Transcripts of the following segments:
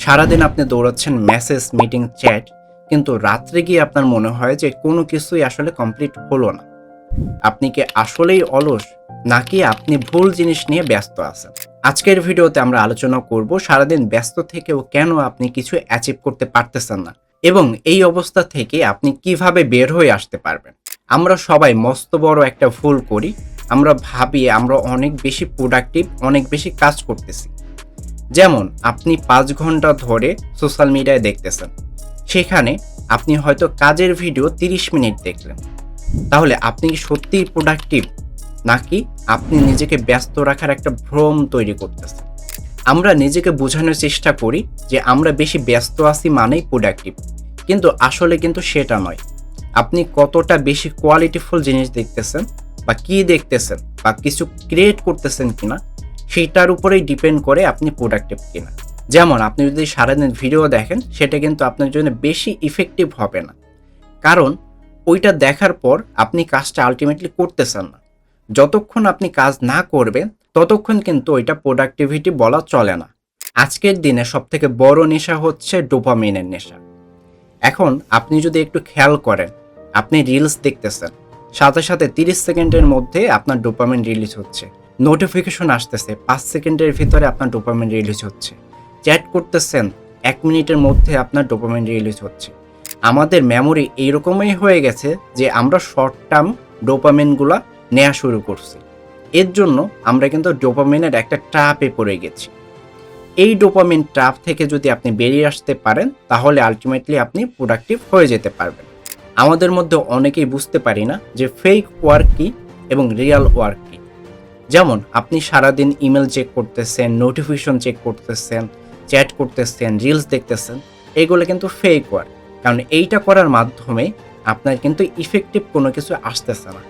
সারাদিন আপনি দৌড়াচ্ছেন message, meeting, chat, কিন্তু রাত্রে গিয়ে আপনার মনে হয় যে কোনো কিছুই আসলে কমপ্লিট হলো না। আপনি কি আসলেই অলস, নাকি আপনি ভুল জিনিস নিয়ে ব্যস্ত আছেন? আজকের ভিডিওতে আমরা আলোচনা করব সারাদিন ব্যস্ত থেকেও কেন আপনি কিছু অ্যাচিভ করতে পারতেছেন না এবং এই অবস্থা থেকে আপনি কিভাবে বের হয়ে আসতে পারবেন। আমরা সবাই মস্ত বড় একটা ভুল করি। আমরা ভাবি আমরা অনেক বেশি প্রোডাক্টিভ, অনেক বেশি কাজ করতেছি। যেমন আপনি 5 ঘন্টা ধরে সোশ্যাল মিডিয়ায় দেখতেছেন, সেখানে আপনি হয়তো কাজের ভিডিও 30 মিনিট দেখলেন। তাহলে আপনি কি সত্যিই প্রোডাক্টিভ, নাকি আপনি নিজেকে ব্যস্ত রাখার একটা ভ্রম তৈরি করতেছেন? আমরা নিজেকে বোঝানোর চেষ্টা করি যে আমরা বেশি ব্যস্ত আছি মানেই প্রোডাক্টিভ, কিন্তু আসলে কিন্তু সেটা নয়। আপনি কতটা বেশি কোয়ালিটিফুল জিনিস দেখতেছেন বা কি দেখতেছেন বা কিছু ক্রিয়েট করতেছেন কিনা, সেটার উপরেই ডিপেন্ড করে আপনি প্রোডাক্টিভ কিনা। যেমন আপনি যদি সারাদিন ভিডিও দেখেন, সেটা কিন্তু আপনার জন্য বেশি ইফেক্টিভ হবে না, কারণ ওইটা দেখার পর আপনি কাজটা আলটিমেটলি করতেছেন না। যতক্ষণ আপনি কাজ না করবেন ততক্ষণ কিন্তু ওইটা প্রোডাক্টিভিটি বলা চলে না। আজকের দিনে সবথেকে বড় নেশা হচ্ছে ডোপামিনের নেশা। এখন আপনি যদি একটু খেয়াল করেন, আপনি রিলস দেখতেছেন, সাথে সাথে 30 সেকেন্ডের মধ্যে আপনার ডোপামিন রিলিজ হচ্ছে। নোটিফিকেশন আসতেছে, 5 সেকেন্ডের ভিতরে আপনার ডোপামিন রিলিজ হচ্ছে। চ্যাট করতেছেন, 1 মিনিটের মধ্যে আপনার ডোপামিন রিলিজ হচ্ছে। আমাদের মেমোরি এইরকমই হয়ে গেছে যে আমরা শর্ট টার্ম ডোপামিনগুলা নেওয়া শুরু করছি। এর জন্য আমরা কিন্তু ডোপামিনের একটা ট্র্যাপে পড়ে গেছি। এই ডোপামিন ট্র্যাপ থেকে যদি আপনি বেরিয়ে আসতে পারেন, তাহলে আলটিমেটলি আপনি প্রোডাক্টিভ হয়ে যেতে পারবেন। আমাদের মধ্যে অনেকেই বুঝতে পারি না যে ফেক ওয়ার্ক কি এবং রিয়াল ওয়ার্ক কি। যেমন আপনি সারাদিন ইমেল চেক করতেছেন, নোটিফিকেশন চেক করতেছেন, চ্যাট করতেছেন, রিলস দেখতেছেন, এগুলো কিন্তু ফেক ওয়ার্ক। কারণ এইটা করার মাধ্যমে আপনার কিন্তু ইফেক্টিভ কোনো কিছু আসতেছে না।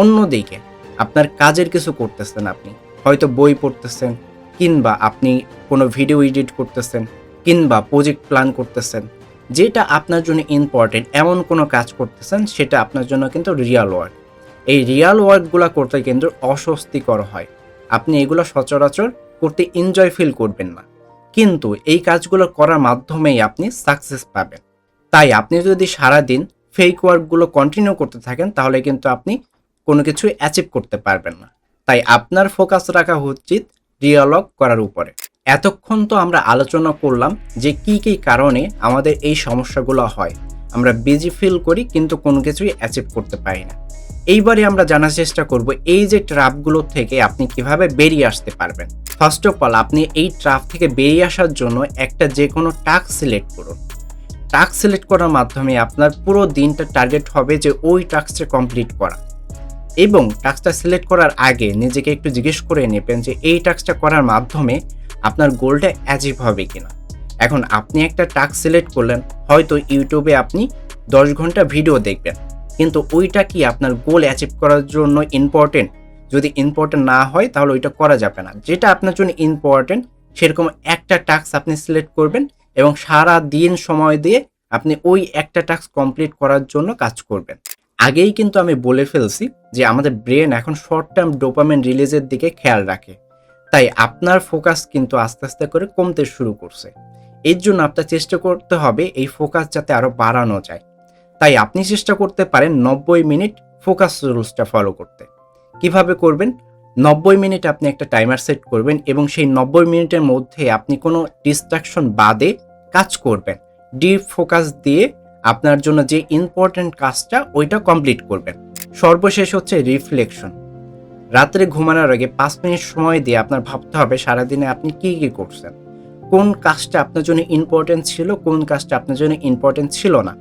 অন্যদিকে আপনার কাজের কিছু করতেছেন, আপনি হয়তো বই পড়তেছেন, কিংবা আপনি কোনো ভিডিও এডিট করতেছেন, কিংবা প্রজেক্ট প্ল্যান করতেছেন, যেটা আপনার জন্য ইম্পর্টেন্ট এমন কোনো কাজ করতেছেন, সেটা আপনার জন্য কিন্তু রিয়াল ওয়ার্ক। এই রিয়াল ওয়ার্কগুলো করতে কিন্তু অস্বস্তিকর হয়। আপনি এগুলো সচরাচর করতে এনজয় ফিল করবেন না, কিন্তু এই কাজগুলো করার মাধ্যমেই আপনি সাকসেস পাবেন। তাই আপনি যদি সারাদিন ফেক ওয়ার্কগুলো কন্টিনিউ করতে থাকেন, তাহলে কিন্তু আপনি কোনো কিছু অ্যাচিভ করতে পারবেন না। তাই আপনার ফোকাস রাখা উচিত রিয়াল ওয়ার্ক করার উপরে। এতক্ষণ তো আমরা আলোচনা করলাম যে কি কি কারণে আমাদের এই সমস্যাগুলো হয়। আমরা বিজি ফিল করি কিন্তু কোনো কিছুই অ্যাচিভ করতে পারি না। এইবারে আমরা জানার চেষ্টা করব এই যে ট্র্যাপগুলো থেকে আপনি কিভাবে বেরিয়ে আসতে পারবেন। ফার্স্ট অফ অল, আপনি এই ট্র্যাপ থেকে বেরিয়ে আসার জন্য একটা যে কোনো টাস্ক সিলেক্ট করুন। টাস্ক সিলেক্ট করার মাধ্যমে আপনার পুরো দিনটা টার্গেট হবে যে ওই টাস্কটা কমপ্লিট করা, এবং টাস্কটা সিলেক্ট করার আগে নিজেকে একটু জিজ্ঞেস করে নেবেন যে এই টাস্কটা করার মাধ্যমে আপনার গোলটা অ্যাচিভ হবে কিনা। এখন আপনি একটা টাস্ক সিলেক্ট করলেন, হয়তো ইউটিউবে আপনি 10 ঘন্টা ভিডিও দেখবেন, কিন্তু ওইটা কি আপনার গোল অ্যাচিভ করার জন্য ইম্পর্টেন্ট? যদি ইম্পর্টেন্ট না হয় তাহলে ওইটা করা যাবে না। যেটা আপনার জন্য ইম্পর্টেন্ট সেরকম একটা টাস্ক আপনি সিলেক্ট করবেন এবং সারা দিন সময় দিয়ে আপনি ওই একটা টাস্ক কমপ্লিট করার জন্য কাজ করবেন। আগেই কিন্তু আমি বলে ফেলছি যে আমাদের ব্রেন এখন শর্ট টার্ম ডোপামিন রিলিজের দিকে খেয়াল রাখে। তাই আপনার ফোকাস কিন্তু আস্তে আস্তে করে কমতে শুরু করছে। এর জন্য আপনার চেষ্টা করতে হবে এই ফোকাস যাতে আরো বাড়ানো যায়। তাই আপনি চেষ্টা করতে পারেন 90 মিনিট ফোকাস রুলসটা ফলো করতে। কিভাবে করবেন? 90 মিনিট আপনি একটা টাইমার সেট করবেন এবং সেই 90 মিনিটের মধ্যে আপনি কোনো ডিস্ট্রাকশন বাদে কাজ করবেন। ডিপ ফোকাস দিয়ে আপনার জন্য যে ইম্পর্টেন্ট কাজটা ওইটা কমপ্লিট করবেন। সর্বশেষ হচ্ছে রিফ্লেকশন। রাত্রে ঘুমানোর আগে 5 মিনিট সময় দিয়ে আপনার ভাবতে হবে সারাদিনে আপনি কি কি করছেন, কোন কাজটা আপনার জন্য ইম্পর্টেন্ট ছিল, কোন কাজটা আপনার জন্য ইম্পর্টেন্ট ছিল না।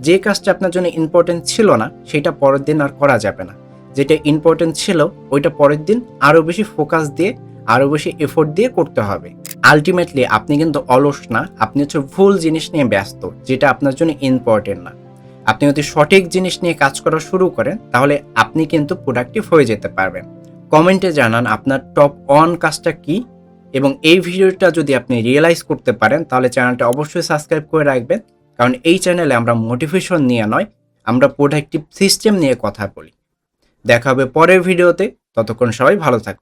যে কাজটা আপনার জন্য ইম্পর্টেন্ট ছিল না সেটা পরের দিন আর করা যাবে না। যেটা ইম্পর্টেন্ট ছিল ওইটা পরের দিন আরও বেশি ফোকাস দিয়ে, আরও বেশি এফোর্ট দিয়ে করতে হবে। আলটিমেটলি আপনি কিন্তু অলস না, আপনি হচ্ছে ভুল জিনিস নিয়ে ব্যস্ত, যেটা আপনার জন্য ইম্পর্টেন্ট না। আপনি যদি সঠিক জিনিস নিয়ে কাজ করা শুরু করেন, তাহলে আপনি কিন্তু প্রোডাক্টিভ হয়ে যেতে পারবেন। কমেন্টে জানান আপনার টপ 1 কাজটা কি, এবং এই ভিডিওটা যদি আপনি রিয়েলাইজ করতে পারেন তাহলে চ্যানেলটা অবশ্যই সাবস্ক্রাইব করে রাখবেন, কারণ এই চ্যানেলে আমরা মোটিভেশন নিয়ে নয়, আমরা প্রোডাক্টিভ সিস্টেম নিয়ে কথা বলি। দেখা হবে পরের ভিডিওতে, ততক্ষণ সবাই ভালো থাকুন।